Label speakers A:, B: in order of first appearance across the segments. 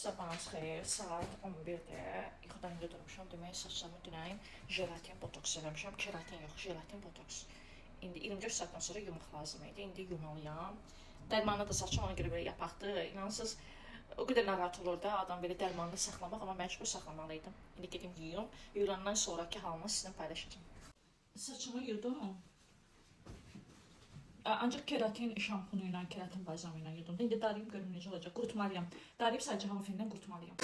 A: Sabahınız xeyir, saat 11-də yuxudan indi durmuşam, demək saçlarımı dünəyin jelatin botoks eləmişəm, keratin yox, jelatin botoks. İndi 24 saatdan sonra yumaq lazım idi, indi yumalıyam. Dərmanı da saçım ona görə belə yapaqdır, inansız o qədər narahat olur da adam belə dərmanını saxlamaq, amma məcbur saxlamalıydım. İndi gedim yuyum, yuyulandan sonraki halını sizinlə paylaşacağım. Saçımı yudum. Ancaq keratin şampunu ilə, keratin balzamı ilə yudum. İndi darayıb görüm necə olacaq. Qurutmalıyam. Darayıb sadəcə hava fenindən qurutmalıyam.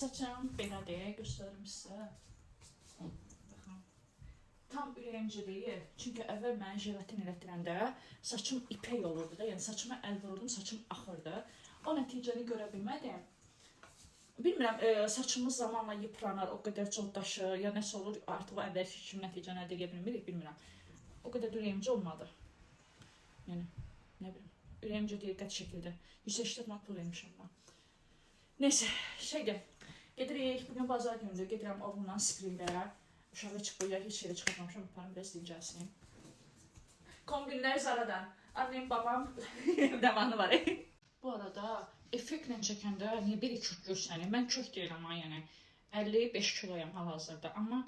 A: Saçım belədir, göstərim sizə. Baxın. Tam ürəyimcə deyil. Çünki əvvəl mən jelatin elətdirəndə saçım ipək olurdu da. Yəni saçıma əl vururdum, saçım axırdı. O nəticəni görə bilmədim. Bilmirəm, saçımız zamanla yıpranır, o qədər çoldaşır, ya nəsə olur, artıq o əvvəlki kimi nəticəni əldə edə bilmirik, bilmirəm. O qədər də ürəyimcə olmadı. Yəni, nə bilim, ürəyimcə deyil, qəti şəkildə. 180 manat pul vermişəm mən. Neyse, şeydir, gedirik, bugün bazar günüdür, gedirəm oğlumla spreylə. Uşağı çıxbıya, heç yerə çıxarmamışam, yaparım, biraz dincəlsin. Kombinlər Zaradan. Annem, babam, demanı var. Bu arada, effektlə çəkəndə niyə biri kök görsənir? Mən kök deyirəm ha, yəni 55 kiloyam hal-hazırda, amma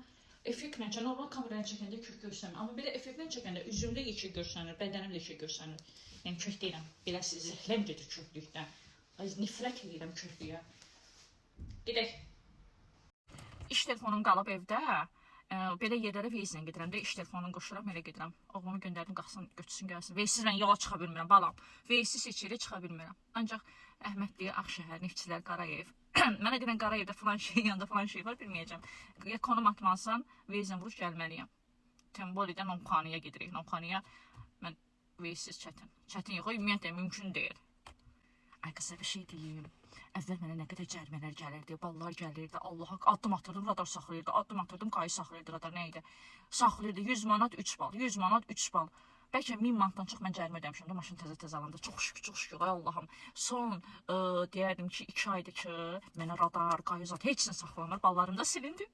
A: effektlə çəkəndə, normal kamerayla çəkəndə kök görsənmir. Amma belə effektlə çəkəndə üzümdə yekə görsənir, bədənimdə yekə görsənir. Yəni kök deyirəm, belə sizi zəhləm gedir köklükdən. Nifrət edirəm köklüyə. Gedək. İş telefonum qalıb evdə. Belə yerlərə veyzlə gedirəm də, iş telefonunu qoşuram, elə gedirəm. Oğlumu göndərdim, qalxsın, götürsün, gəlsin. Veysiz mən yola çıxa bilmirəm, balam. Veysiz heç yerə çıxa bilmirəm. Ancaq Əhmədli, Ağşəhər, Neftçilər, Qarayev. Mənə deyilən Qarayevdə falan şey, yanında falan şey var, bilməyəcəm. Ya konum atmazsan, veyzlə vuruş gəlməliyəm. Tembolidən Nomxanıya gedirik. Nomxanıya mən veysiz çətin. Çətin yox, ümumiyyətlə mümkün deyil. Ay qısa bir şey deyim. Əvvəl mənə nə qədər cərimələr gəlirdi, ballar gəlirdi, Allaha addım atırdım, radar saxlayırdı, addım atırdım, qayı saxlayırdı, radar nə idi? Saxlayırdı, 100 manat 3 bal, 100 manat 3 bal. Bəlkə 1000 manatdan çox mən cərimə ödəmişəm də, maşın təzə alanda. Çox şükür, ay Allahım. Son deyərdim ki, 2 aydır ki, mənə radar, qayı zat, heç nə saxlamır, ballarım da silindi.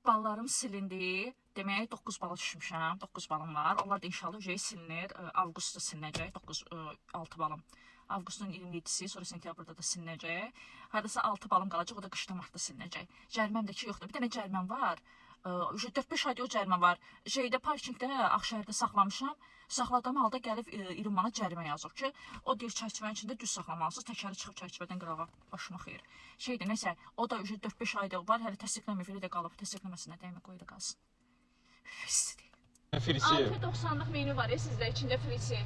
A: Ballarım silindi, demək 9 bala düşmüşəm, 9 balım var. Onlar da inşallah silinir, avqustda silinəcək, 6 balım. Avqustun 27-si, sonra sentyabrda da silinəcək. Haradasa 6 balım qalacaq, o da qışda martda silinəcək. Cəriməmdəki yoxdur. Bir dənə cəriməm var. 4-5 ayda o cərimə var. Şeydə, parkingdə, Ağşəhərdə saxlamışam. Saxladığım halda gəlib 20 manat cərimə yazıb ki, o deyir çərçivənin içində düz saxlamalısınız, təkəri çıxıb çərçivədən qırağa, başıma xeyir. Şeydir, nəsə, o da 4-5 ayda var, hələ təsdiqləmir, elə də qalıb, təsdiqləməsinə dəymə, qoy da qalsın. Frisi deyil. 6.90'lıq menü var ya sizdə, içində frisi.